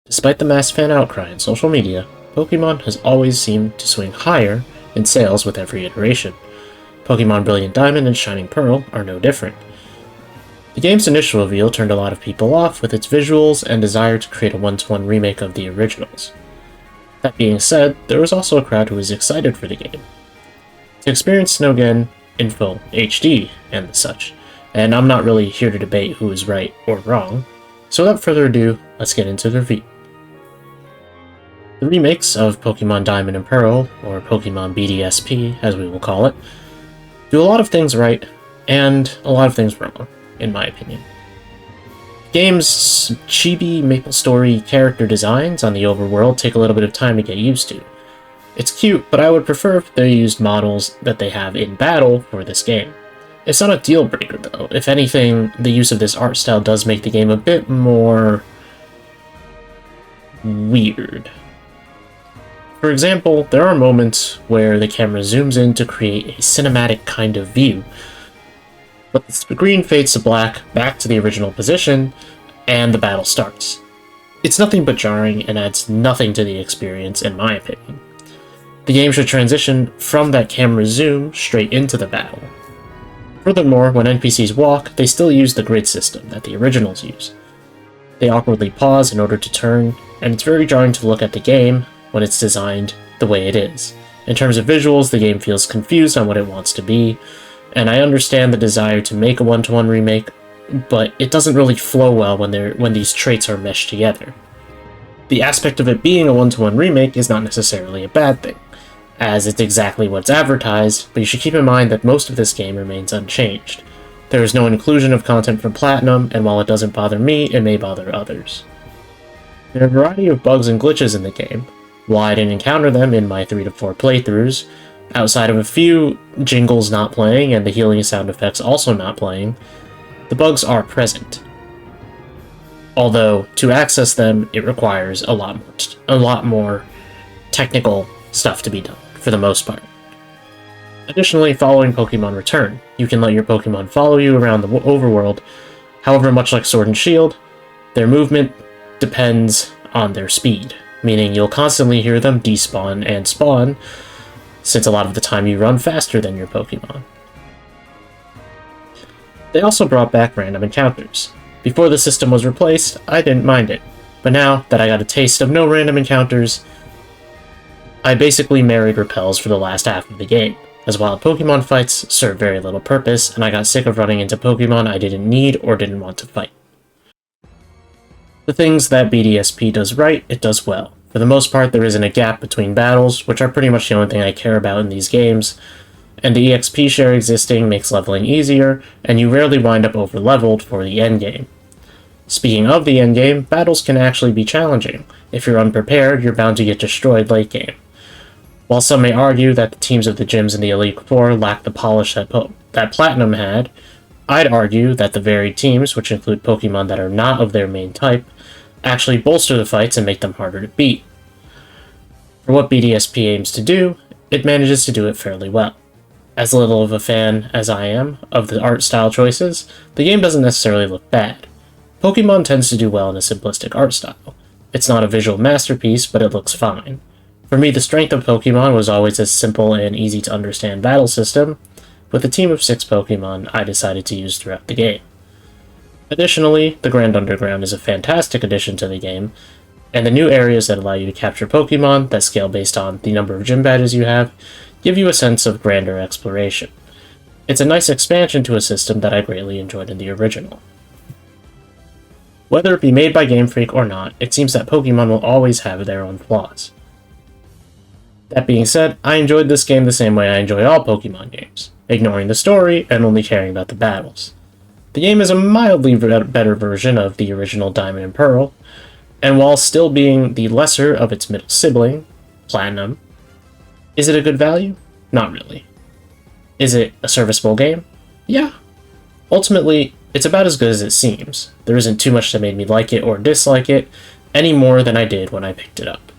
Despite the mass fan outcry in social media, Pokemon has always seemed to swing higher in sales with every iteration. Pokemon Brilliant Diamond and Shining Pearl are no different. The game's initial reveal turned a lot of people off with its visuals and desire to create a one-to-one remake of the originals. That being said, there was also a crowd who was excited for the game. To experience Snowgen in full HD and the such, and I'm not really here to debate who is right or wrong, so without further ado, let's get into the review. The remakes of Pokemon Diamond and Pearl, or Pokemon BDSP as we will call it, do a lot of things right, and a lot of things wrong, in my opinion. The game's chibi MapleStory character designs on the overworld take a little bit of time to get used to. It's cute, but I would prefer if they used models that they have in battle for this game. It's not a deal breaker though. If anything, the use of this art style does make the game a bit more weird. For example, there are moments where the camera zooms in to create a cinematic kind of view, but the screen fades to black back to the original position, and the battle starts. It's nothing but jarring and adds nothing to the experience, in my opinion. The game should transition from that camera zoom straight into the battle. Furthermore, when NPCs walk, they still use the grid system that the originals use. They awkwardly pause in order to turn, and it's very jarring to look at the game when it's designed the way it is. In terms of visuals, the game feels confused on what it wants to be, and I understand the desire to make a one-to-one remake, but it doesn't really flow well when these traits are meshed together. The aspect of it being a one-to-one remake is not necessarily a bad thing, as it's exactly what's advertised, but you should keep in mind that most of this game remains unchanged. There is no inclusion of content from Platinum, and while it doesn't bother me, it may bother others. There are a variety of bugs and glitches in the game. While I didn't encounter them in my 3 to 4 playthroughs, outside of a few jingles not playing and the healing sound effects also not playing, the bugs are present. Although, to access them, it requires a lot more technical stuff to be done, for the most part. Additionally, following Pokemon Return, you can let your Pokemon follow you around the overworld. However, much like Sword and Shield, their movement depends on their speed, meaning you'll constantly hear them despawn and spawn, since a lot of the time you run faster than your Pokemon. They also brought back random encounters. Before the system was replaced, I didn't mind it, but now that I got a taste of no random encounters, I basically married repels for the last half of the game, as wild Pokemon fights serve very little purpose, and I got sick of running into Pokemon I didn't need or didn't want to fight. The things that BDSP does right, it does well. For the most part, there isn't a gap between battles, which are pretty much the only thing I care about in these games, and the EXP share existing makes leveling easier, and you rarely wind up over-leveled for the endgame. Speaking of the endgame, battles can actually be challenging. If you're unprepared, you're bound to get destroyed late game. While some may argue that the teams of the gyms in the Elite Four lack the polish that Platinum had, I'd argue that the varied teams, which include Pokemon that are not of their main type, actually bolster the fights and make them harder to beat. For what BDSP aims to do, it manages to do it fairly well. As little of a fan as I am of the art style choices, the game doesn't necessarily look bad. Pokemon tends to do well in a simplistic art style. It's not a visual masterpiece, but it looks fine. For me, the strength of Pokemon was always a simple and easy to understand battle system, with a team of 6 Pokemon I decided to use throughout the game. Additionally, the Grand Underground is a fantastic addition to the game, and the new areas that allow you to capture Pokemon that scale based on the number of gym badges you have give you a sense of grander exploration. It's a nice expansion to a system that I greatly enjoyed in the original. Whether it be made by Game Freak or not, it seems that Pokemon will always have their own flaws. That being said, I enjoyed this game the same way I enjoy all Pokemon games, ignoring the story and only caring about the battles. The game is a mildly better version of the original Diamond and Pearl, and while still being the lesser of its middle sibling, Platinum, is it a good value? Not really. Is it a serviceable game? Yeah. Ultimately, it's about as good as it seems. There isn't too much that made me like it or dislike it, any more than I did when I picked it up.